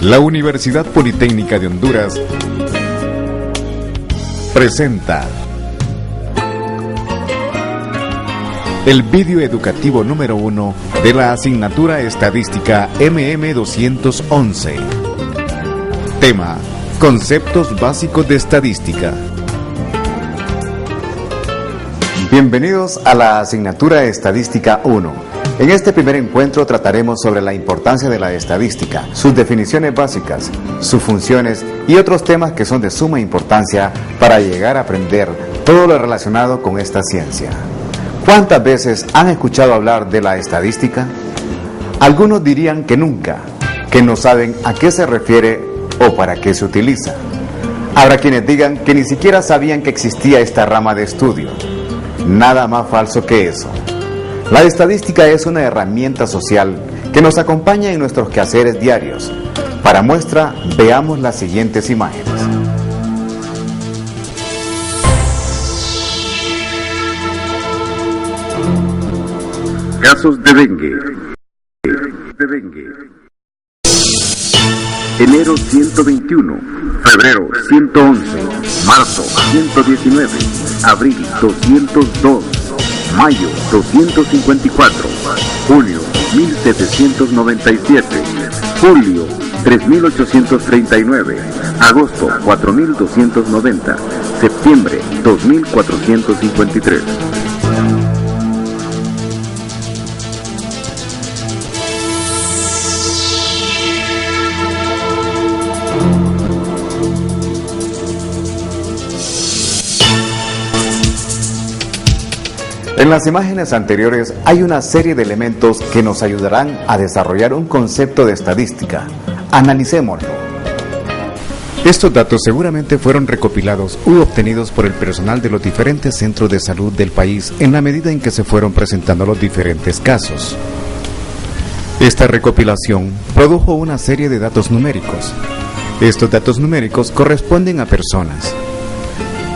La Universidad Politécnica de Honduras presenta el vídeo educativo número 1 de la asignatura Estadística MM211. Tema: Conceptos básicos de estadística. Bienvenidos a la asignatura Estadística 1. En este primer encuentro trataremos sobre la importancia de la estadística, sus definiciones básicas, sus funciones y otros temas que son de suma importancia para llegar a aprender todo lo relacionado con esta ciencia. ¿Cuántas veces han escuchado hablar de la estadística? Algunos dirían que nunca, que no saben a qué se refiere o para qué se utiliza. Habrá quienes digan que ni siquiera sabían que existía esta rama de estudio. Nada más falso que eso. La estadística es una herramienta social que nos acompaña en nuestros quehaceres diarios. Para muestra, veamos las siguientes imágenes. Casos de dengue. Enero 121, febrero 111, marzo 119, abril 202, mayo 254, junio 1797, julio 3839, agosto 4290, septiembre 2453. En las imágenes anteriores hay una serie de elementos que nos ayudarán a desarrollar un concepto de estadística. Analicémoslo. Estos datos seguramente fueron recopilados u obtenidos por el personal de los diferentes centros de salud del país en la medida en que se fueron presentando los diferentes casos. Esta recopilación produjo una serie de datos numéricos. Estos datos numéricos corresponden a personas.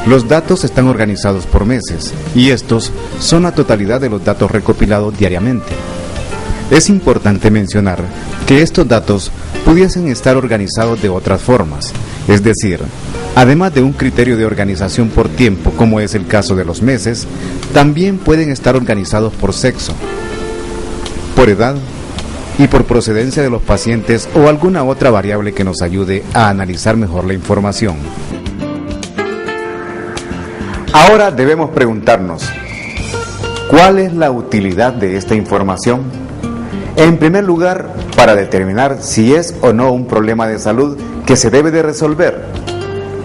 Los datos están organizados por meses, y estos son la totalidad de los datos recopilados diariamente. Es importante mencionar que estos datos pudiesen estar organizados de otras formas, es decir, además de un criterio de organización por tiempo, como es el caso de los meses, también pueden estar organizados por sexo, por edad y por procedencia de los pacientes o alguna otra variable que nos ayude a analizar mejor la información. Ahora debemos preguntarnos, ¿cuál es la utilidad de esta información? En primer lugar, para determinar si es o no un problema de salud que se debe de resolver.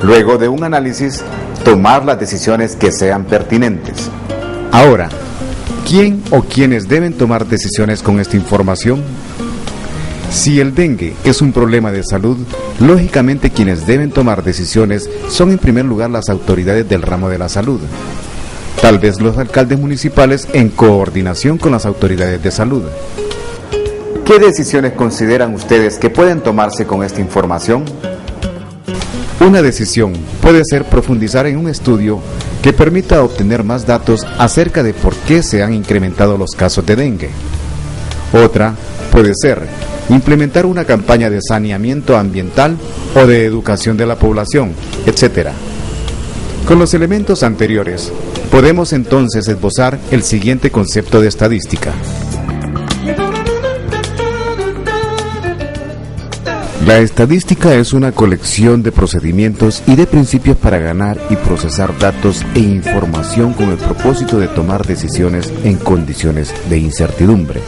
Luego de un análisis, tomar las decisiones que sean pertinentes. Ahora, ¿quién o quiénes deben tomar decisiones con esta información? Si el dengue es un problema de salud, lógicamente quienes deben tomar decisiones son en primer lugar las autoridades del ramo de la salud. Tal vez los alcaldes municipales en coordinación con las autoridades de salud. ¿Qué decisiones consideran ustedes que pueden tomarse con esta información? Una decisión puede ser profundizar en un estudio que permita obtener más datos acerca de por qué se han incrementado los casos de dengue. Otra puede ser implementar una campaña de saneamiento ambiental o de educación de la población, etc. Con los elementos anteriores, podemos entonces esbozar el siguiente concepto de estadística. La estadística es una colección de procedimientos y de principios para ganar y procesar datos e información con el propósito de tomar decisiones en condiciones de incertidumbre.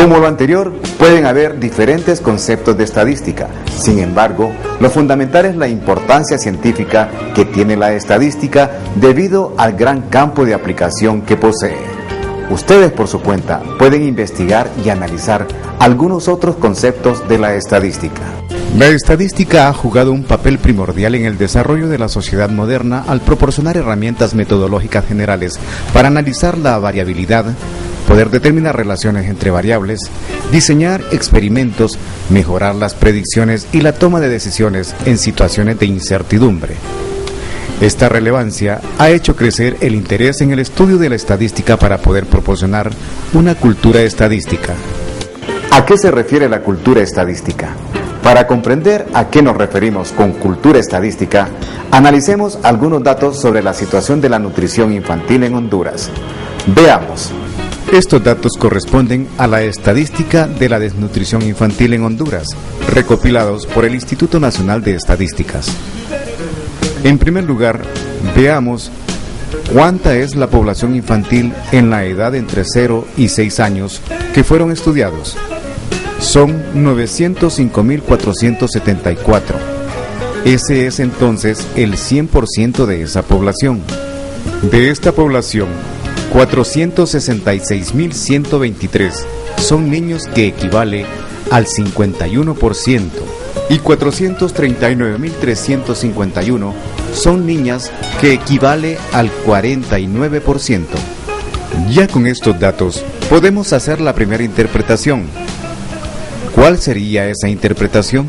Como lo anterior, pueden haber diferentes conceptos de estadística. Sin embargo, lo fundamental es la importancia científica que tiene la estadística debido al gran campo de aplicación que posee. Ustedes por su cuenta pueden investigar y analizar algunos otros conceptos de la estadística. La estadística ha jugado un papel primordial en el desarrollo de la sociedad moderna al proporcionar herramientas metodológicas generales para analizar la variabilidad, poder determinar relaciones entre variables, diseñar experimentos, mejorar las predicciones y la toma de decisiones en situaciones de incertidumbre. Esta relevancia ha hecho crecer el interés en el estudio de la estadística para poder proporcionar una cultura estadística. ¿A qué se refiere la cultura estadística? Para comprender a qué nos referimos con cultura estadística, analicemos algunos datos sobre la situación de la nutrición infantil en Honduras. Veamos. Estos datos corresponden a la estadística de la desnutrición infantil en Honduras, recopilados por el Instituto Nacional de Estadísticas. En primer lugar, veamos cuánta es la población infantil en la edad entre 0 y 6 años que fueron estudiados. Son 905.474. Ese es entonces el 100% de esa población. De esta población, 466.123 son niños, que equivale al 51%, y 439.351 son niñas, que equivale al 49%. Ya con estos datos podemos hacer la primera interpretación. ¿Cuál sería esa interpretación?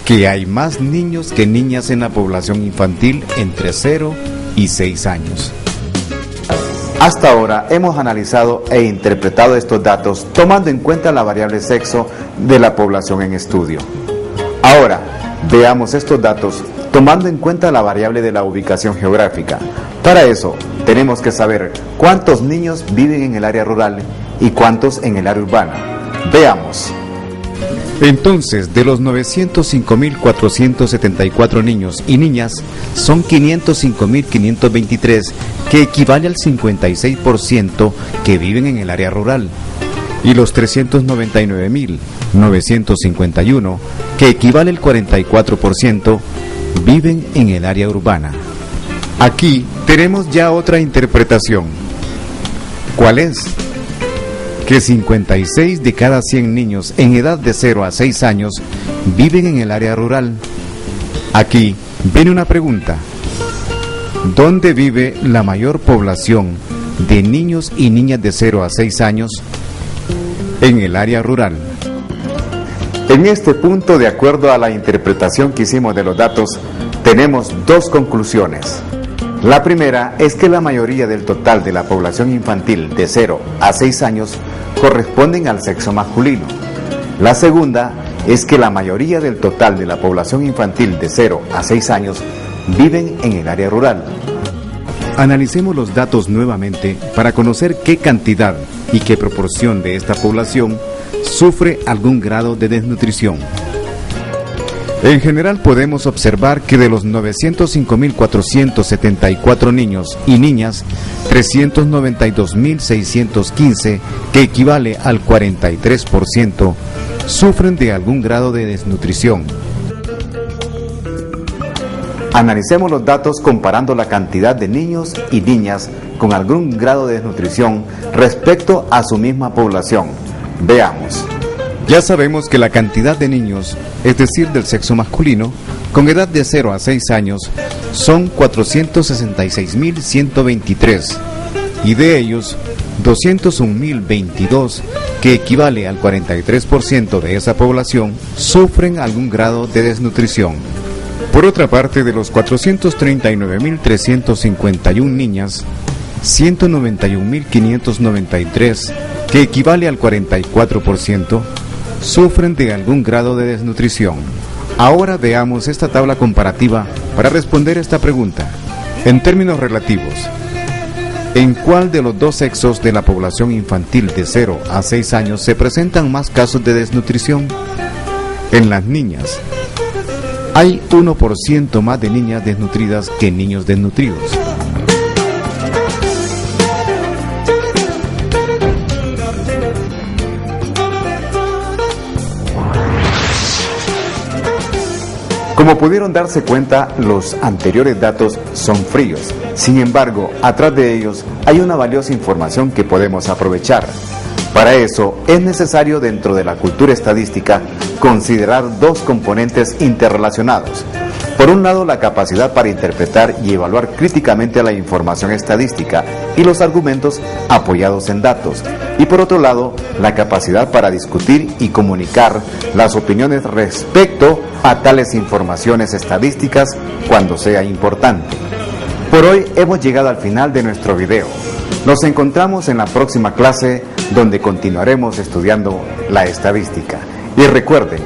Que hay más niños que niñas en la población infantil entre 0 y 6 años. Hasta ahora hemos analizado e interpretado estos datos tomando en cuenta la variable sexo de la población en estudio. Ahora, veamos estos datos tomando en cuenta la variable de la ubicación geográfica. Para eso, tenemos que saber cuántos niños viven en el área rural y cuántos en el área urbana. Veamos. Entonces, de los 905.474 niños y niñas, son 505.523, que equivale al 56%, que viven en el área rural, y los 399.951, que equivale al 44%, viven en el área urbana. Aquí tenemos ya otra interpretación. ¿Cuál es? Que 56 de cada 100 niños en edad de 0 a 6 años viven en el área rural. Aquí viene una pregunta. ¿Dónde vive la mayor población de niños y niñas de 0 a 6 años? En el área rural. En este punto, de acuerdo a la interpretación que hicimos de los datos, tenemos dos conclusiones. La primera es que la mayoría del total de la población infantil de 0 a 6 años corresponden al sexo masculino. La segunda es que la mayoría del total de la población infantil de 0 a 6 años viven en el área rural. Analicemos los datos nuevamente para conocer qué cantidad y qué proporción de esta población sufre algún grado de desnutrición. En general podemos observar que de los 905.474 niños y niñas, 392.615, que equivale al 43%, sufren de algún grado de desnutrición. Analicemos los datos comparando la cantidad de niños y niñas con algún grado de desnutrición respecto a su misma población. Veamos. Ya sabemos que la cantidad de niños, es decir, del sexo masculino, con edad de 0 a 6 años, son 466.123, y de ellos, 201.022, que equivale al 43% de esa población, sufren algún grado de desnutrición. Por otra parte, de los 439.351 niñas, 191.593, que equivale al 44%, sufren de algún grado de desnutrición. Ahora veamos esta tabla comparativa para responder esta pregunta. En términos relativos, ¿en cuál de los dos sexos de la población infantil de 0 a 6 años se presentan más casos de desnutrición? En las niñas. Hay 1% más de niñas desnutridas que niños desnutridos. Como pudieron darse cuenta, los anteriores datos son fríos. Sin embargo, atrás de ellos hay una valiosa información que podemos aprovechar. Para eso, es necesario, dentro de la cultura estadística, considerar dos componentes interrelacionados. Por un lado, la capacidad para interpretar y evaluar críticamente la información estadística y los argumentos apoyados en datos. Y por otro lado, la capacidad para discutir y comunicar las opiniones respecto a tales informaciones estadísticas cuando sea importante. Por hoy hemos llegado al final de nuestro video. Nos encontramos en la próxima clase donde continuaremos estudiando la estadística. Y recuerden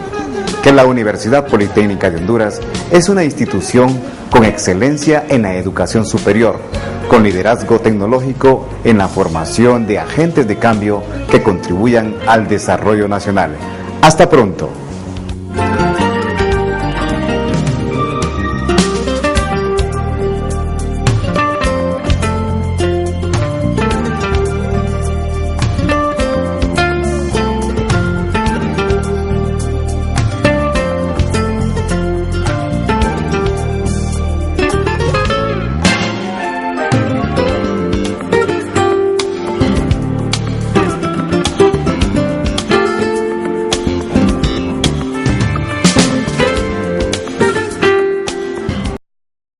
que la Universidad Politécnica de Honduras es una institución con excelencia en la educación superior, con liderazgo tecnológico en la formación de agentes de cambio que contribuyan al desarrollo nacional. Hasta pronto.